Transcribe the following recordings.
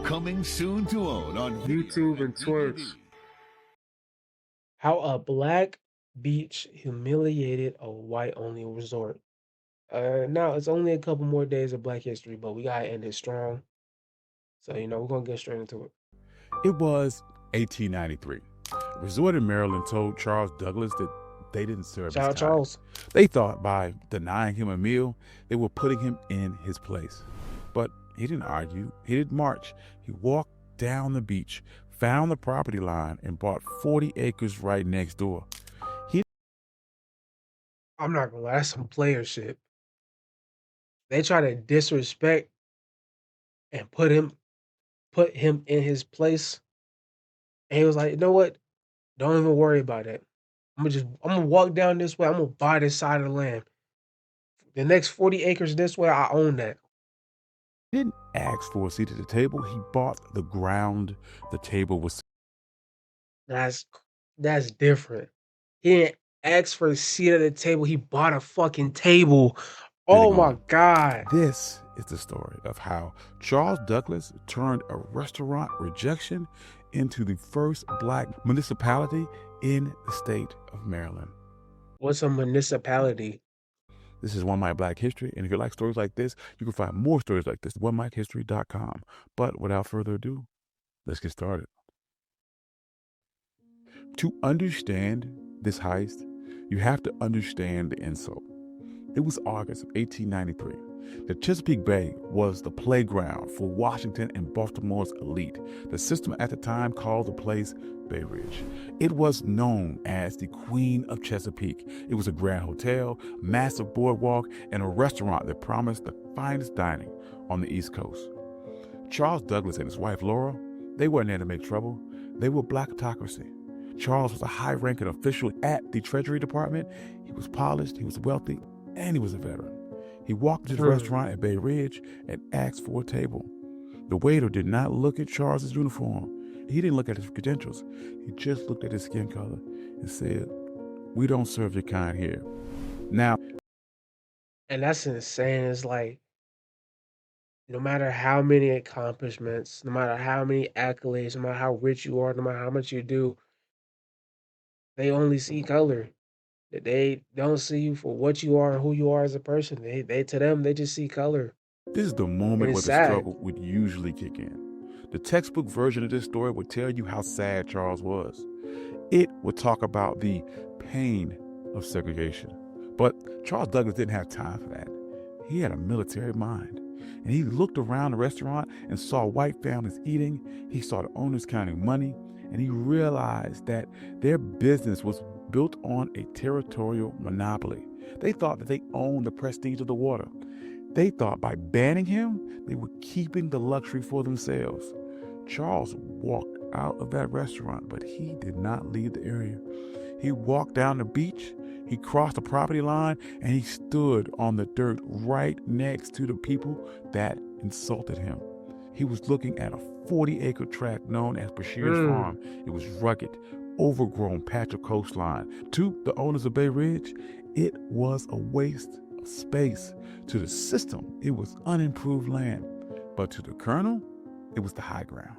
Coming soon to own on video YouTube and and Twitch. DVD. How a black beach humiliated a white-only resort. Now it's only a couple more days of Black History, but we gotta end it strong. So we're gonna get straight into it. It was 1893. A resort in Maryland told Charles Douglas that they didn't serve Shout his out kind. Charles. They thought by denying him a meal, they were putting him in his place. But he didn't argue. He didn't march. He walked down the beach, found the property line, and bought 40 acres right next door. I'm not gonna lie, that's some player shit. They try to disrespect and put him in his place. And he was like, you know what? Don't even worry about it. I'm gonna walk down this way. I'm gonna buy this side of the land. The next 40 acres this way, I own that. He didn't ask for a seat at the table. He bought the ground the table was. That's that's different. He didn't ask for a seat at the table. He bought a fucking table. Oh Sitting my on. god. This is the story of how Charles Douglas turned a restaurant rejection into the first black municipality in the state of Maryland. What's a municipality? This is One Mic Black History, and if you like stories like this, you can find more stories like this at OneMicHistory.com. But without further ado, let's get started. To understand this heist, you have to understand the insult. It was August of 1893. The Chesapeake Bay was the playground for Washington and Baltimore's elite. The system at the time called the place Bay Ridge. It was known as the Queen of Chesapeake. It was a grand hotel, massive boardwalk, and a restaurant that promised the finest dining on the East Coast. Charles Douglas and his wife Laura, they weren't there to make trouble. They were blackocracy. Charles was a high-ranking official at the Treasury Department. He was polished, he was wealthy, and he was a veteran. He walked into the restaurant at Bay Ridge and asked for a table. The waiter did not look at Charles's uniform. He didn't look at his credentials. He just looked at his skin color and said, "We don't serve your kind here." Now, And that's insane. It's like no matter how many accomplishments, no matter how many accolades, no matter how rich you are, no matter how much you do, they only see color. They don't see you for what you are and who you are as a person. They to them they just see color. this is the And moment it's where the sad. struggle would usually kick in. The textbook version of this story would tell you how sad Charles was. It would talk about the pain of segregation. But Charles Douglas didn't have time for that. He had a military mind. And he looked around the restaurant and saw white families eating. He saw the owners counting money. And he realized that their business was built on a territorial monopoly. They thought that they owned the prestige of the water. They thought by banning him, they were keeping the luxury for themselves. Charles walked out of that restaurant, but he did not leave the area. He walked down the beach, he crossed the property line, and he stood on the dirt right next to the people that insulted him. He was looking at a 40-acre tract known as Bashir's Farm. It was rugged, overgrown patch of coastline. To the owners of Bay Ridge, it was a waste of space. To the system, it was unimproved land. But to the colonel, it was the high ground.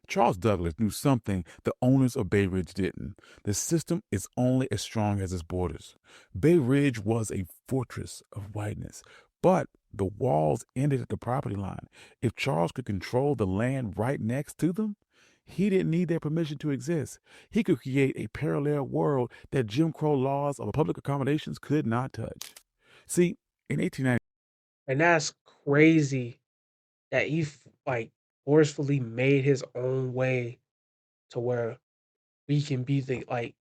Charles Douglas knew something the owners of Bay Ridge didn't. The system is only as strong as its borders. Bay Ridge was a fortress of whiteness, but the walls ended at the property line. If Charles could control the land right next to them, he didn't need their permission to exist. He could create a parallel world that Jim Crow laws of public accommodations could not touch. See, in 1890, And that's crazy that he like forcefully made his own way to where we can be the like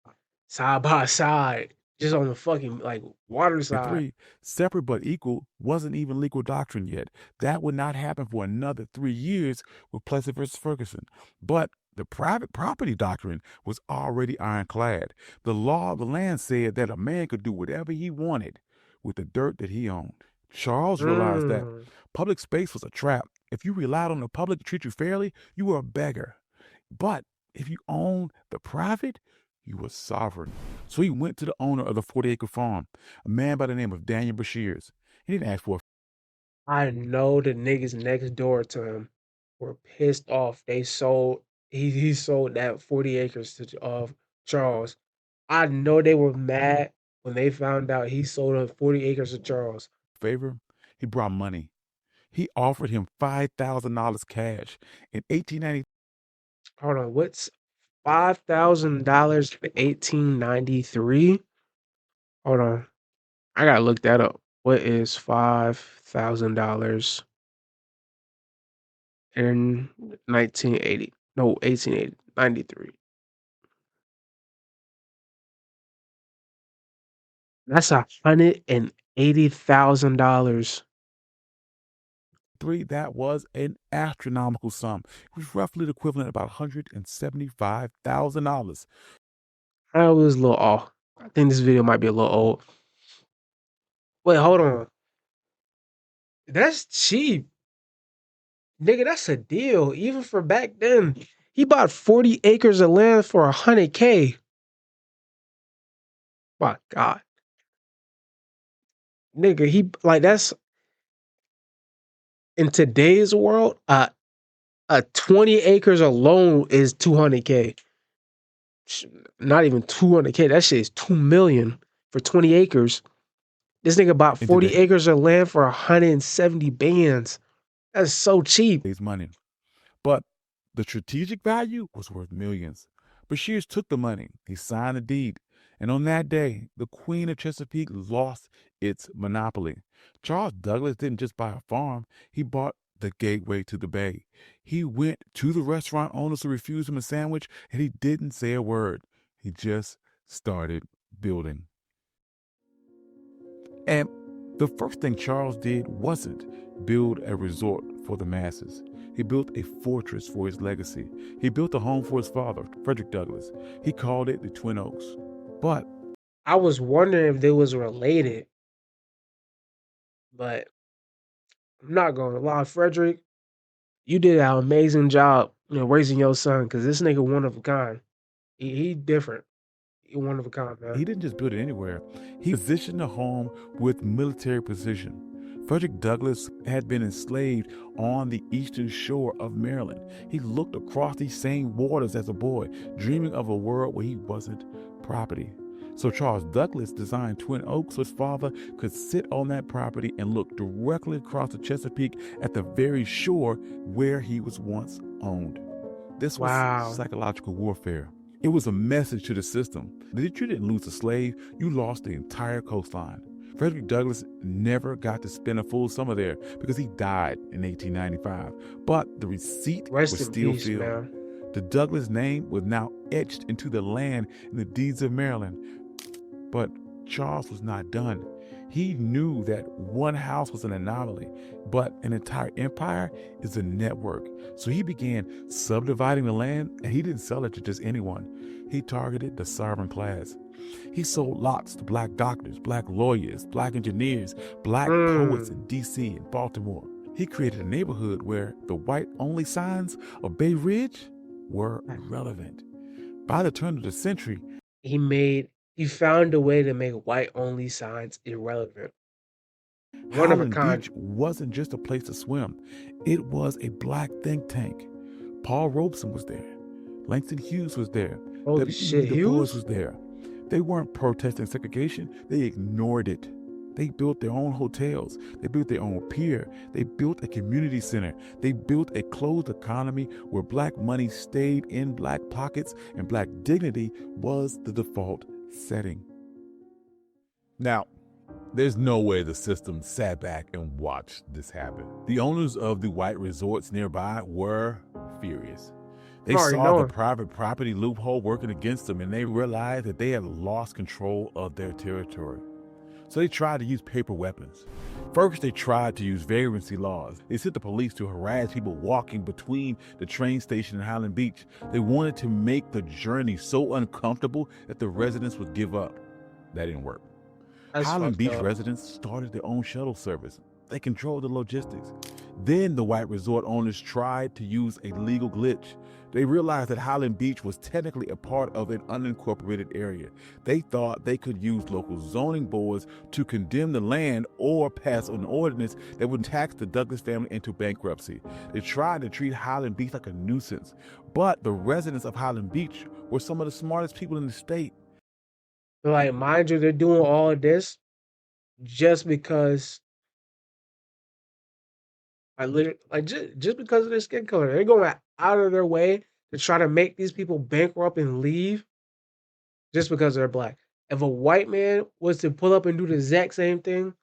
side by side, just on the fucking like water side. 3, separate but equal wasn't even legal doctrine yet. That would not happen for another 3 years with Plessy versus Ferguson. But the private property doctrine was already ironclad. The law of the land said that a man could do whatever he wanted with the dirt that he owned. Charles realized that Mm. public space was a trap. If you relied on the public to treat you fairly, you were a beggar. But if you owned the private, you were sovereign. So he went to the owner of the 40-acre farm, a man by the name of Daniel Bashirs. He didn't ask for I know the niggas next door to him. were pissed off. They sold he sold that 40 acres to Charles. I know they were mad when they found out he sold 40 acres to Charles. Favor, he brought money. He offered him $5,000 cash. In 1890, Hold on, what's $5,000 for 1893? Hold on, I gotta look that up. What is $5,000 in 1980? No, 1880, 93. That's $180,000. that was an astronomical sum. It was roughly the equivalent of about $175,000. I was a little off. I think this video might be a little old. Wait, hold on. That's cheap. Nigga, that's a deal. Even for back then. He bought 40 acres of land for 100K. My God. Nigga, he like that's in today's world, a 20 acres alone is 200K. Not even 200K. That shit is 2 million for 20 acres. This nigga bought In 40 acres of land for 170 bands. That's so cheap. today's money. But the strategic value was worth millions. Bashirs took the money. He signed the deed. And on that day, the Queen of Chesapeake lost its monopoly. Charles Douglas didn't just buy a farm, he bought the gateway to the bay. He went to the restaurant owners who refused him a sandwich, and he didn't say a word. He just started building. And the first thing Charles did wasn't build a resort for the masses. He built a fortress for his legacy. He built a home for his father, Frederick Douglass. He called it the Twin Oaks. But I was wondering if they was related, but I'm not gonna lie, Frederick, you did an amazing job, raising your son because this nigga one of a kind. He different. He one of a kind, man. he didn't just build it anywhere. He positioned the home with military precision. Frederick Douglass had been enslaved on the eastern shore of Maryland. He looked across these same waters as a boy, dreaming of a world where he wasn't property. So Charles Douglas designed Twin Oaks so his father could sit on that property and look directly across the Chesapeake at the very shore where he was once owned. This was Wow. psychological warfare. It was a message to the system that if you didn't lose a slave, you lost the entire coastline. Frederick Douglass never got to spend a full summer there because he died in 1895. But the receipt Rest was in still peace, filled. man. The Douglass name was now etched into the land in the deeds of Maryland. But Charles was not done. He knew that one house was an anomaly, but an entire empire is a network. So he began subdividing the land, and he didn't sell it to just anyone. He targeted the sovereign class. He sold lots to black doctors, black lawyers, black engineers, black poets in D.C. and Baltimore. He created a neighborhood where the white-only signs of Bay Ridge were irrelevant. By the turn of the century, He found a way to make white-only signs irrelevant. One of a Highland kind. Beach wasn't just a place to swim. It was a black think tank. Paul Robeson was there. Langston Hughes was there. Holy shit, Du Bois Hughes? was there. They weren't protesting segregation. They ignored it. They built their own hotels. They built their own pier. They built a community center. They built a closed economy where black money stayed in black pockets and black dignity was the default setting. Now, there's no way the system sat back and watched this happen. The owners of the white resorts nearby were furious. They saw the private property loophole working against them, and they realized that they had lost control of their territory. So they tried to use paper weapons. First, they tried to use vagrancy laws. They sent the police to harass people walking between the train station and Highland Beach. They wanted to make the journey so uncomfortable that the residents would give up. That didn't work. Highland Beach residents started their own shuttle service. They controlled the logistics. Then the white resort owners tried to use a legal glitch. They realized that Highland Beach was technically a part of an unincorporated area. They thought they could use local zoning boards to condemn the land or pass an ordinance that would tax the Douglas family into bankruptcy. They tried to treat Highland Beach like a nuisance, but the residents of Highland Beach were some of the smartest people in the state. Like, mind you, they're doing all of this just because, just because of their skin color. They're going out of their way to try to make these people bankrupt and leave just because they're black. If a white man was to pull up and do the exact same thing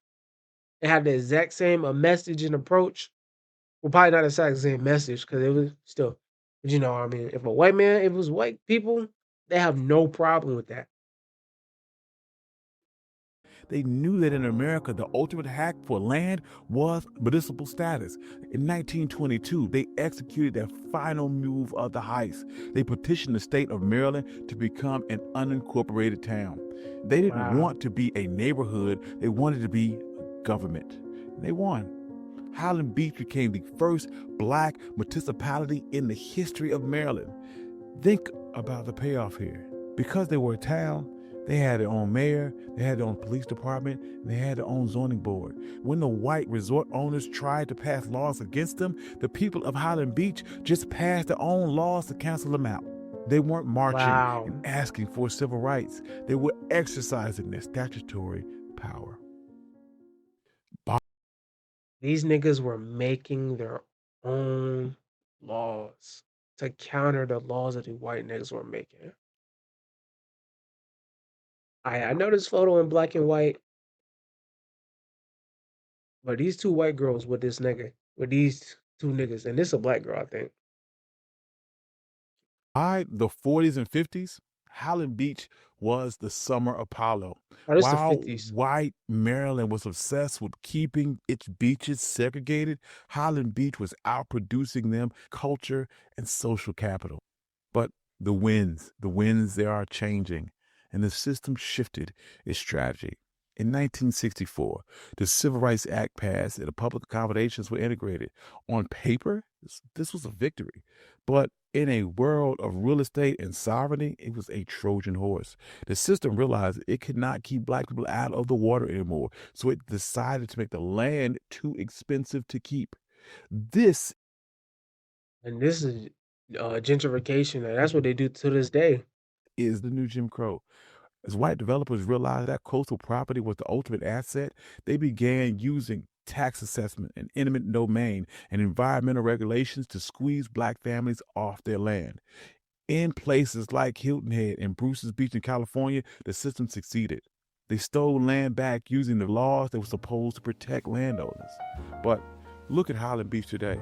and have the exact same message and approach, well, probably not the exact same message because it was still, but you know what I mean. If it was white people, they have no problem with that. They knew that in America, the ultimate hack for land was municipal status. In 1922, they executed their final move of the heist. They petitioned the state of Maryland to become an unincorporated town. They didn't want to be a neighborhood, they wanted to be government. They won. Highland Beach became the first black municipality in the history of Maryland. Think about the payoff here. Because they were a town, they had their own mayor, they had their own police department, and they had their own zoning board. When the white resort owners tried to pass laws against them, the people of Highland Beach just passed their own laws to cancel them out. They weren't marching and asking for civil rights. They were exercising their statutory power. These niggas were making their own laws to counter the laws that the white niggas were making. I know this photo in black and white, but these two white girls with these two niggas, and this a black girl, I think. By the 40s and 50s, Highland Beach was the summer Apollo. Oh, this the While 50s. white Maryland was obsessed with keeping its beaches segregated, Highland Beach was outproducing them culture and social capital. But the winds, they are changing, and the system shifted its strategy. In 1964, the Civil Rights Act passed and the public accommodations were integrated. On paper, this was a victory, but in a world of real estate and sovereignty, it was a Trojan horse. The system realized it could not keep black people out of the water anymore, so it decided to make the land too expensive to keep. This is gentrification, and that's what they do to this day. Is the new Jim Crow. As white developers realized that coastal property was the ultimate asset, they began using tax assessment and eminent domain and environmental regulations to squeeze black families off their land. In places like Hilton Head and Bruce's Beach in California, the system succeeded. They stole land back using the laws that were supposed to protect landowners. But look at Highland Beach today.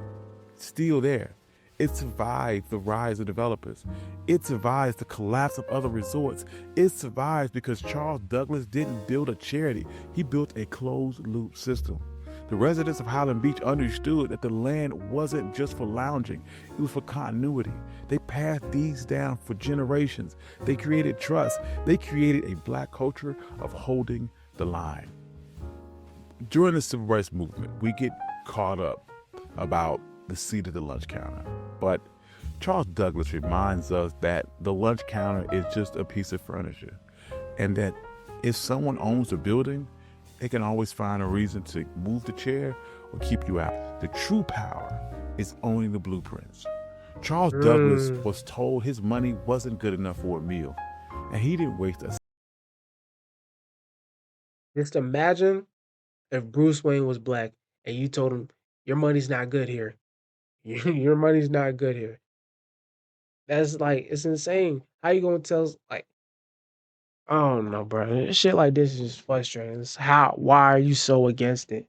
It's still there. It survived the rise of developers. It survives the collapse of other resorts. It survives because Charles Douglas didn't build a charity. He built a closed-loop system. The residents of Highland Beach understood that the land wasn't just for lounging, it was for continuity. They passed these down for generations. They created trust. They created a black culture of holding the line. During the Civil Rights Movement, we get caught up about the seat of the lunch counter. But Charles Douglas reminds us that the lunch counter is just a piece of furniture, and that if someone owns the building, they can always find a reason to move the chair or keep you out. The true power is owning the blueprints. Charles Douglas was told his money wasn't good enough for a meal, and he didn't waste a. Just imagine if Bruce Wayne was black and you told him, your money's not good here. Your money's not good here. That's like, it's insane. How you gonna tell, like, I don't know, bro. Shit like this is just frustrating. Why are you so against it?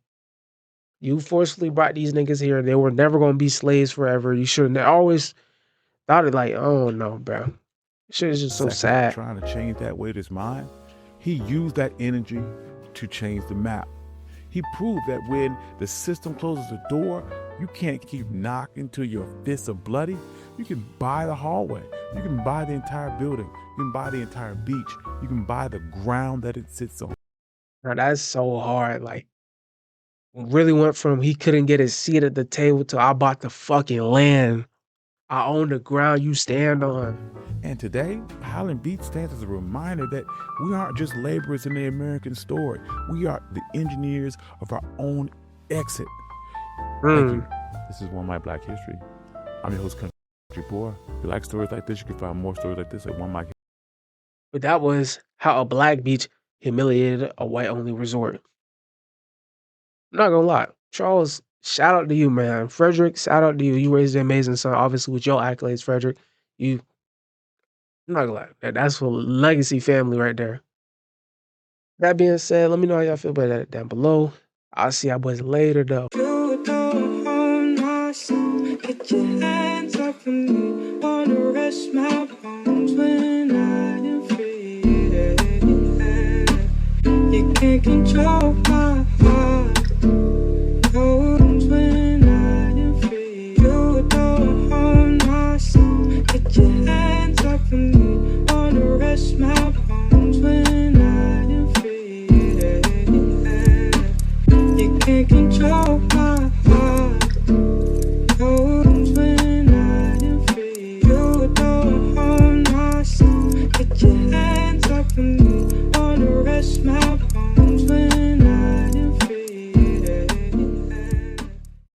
You forcefully brought these niggas here. They were never gonna be slaves forever. You shouldn't have always thought it like, oh no, bro. Shit is just so sad. Trying to change that with his mind, he used that energy to change the map. He proved that when the system closes the door, you can't keep knocking till your fists are bloody. You can buy the hallway. You can buy the entire building. You can buy the entire beach. You can buy the ground that it sits on. Now that's so hard. Like, Really went from he couldn't get his seat at the table to I bought the fucking land. I own the ground you stand on. And today, Highland Beach stands as a reminder that we aren't just laborers in the American story. We are the engineers of our own exit. Thank you. This is One My Black History. I'm your host, Country Boy. If you like stories like this, you can find more stories like this at One My. But that was how a black beach humiliated a white-only resort. I'm not gonna lie. Charles, shout out to you, man. Frederick, shout out to you. You raised an amazing son, obviously, with your accolades, Frederick. I'm not gonna lie. That's a legacy family right there. That being said, let me know how y'all feel about that down below. I'll see y'all boys later, though. Get your hands off of me. Wanna rest my bones when I am free. You can't control my heart. Bones when I am free. You don't own my soul. Get your hands off of me. Wanna rest my bones when I am free. You can't control my heart. When I am free, you don't own my soul. Get your hands off of me, wanna rest my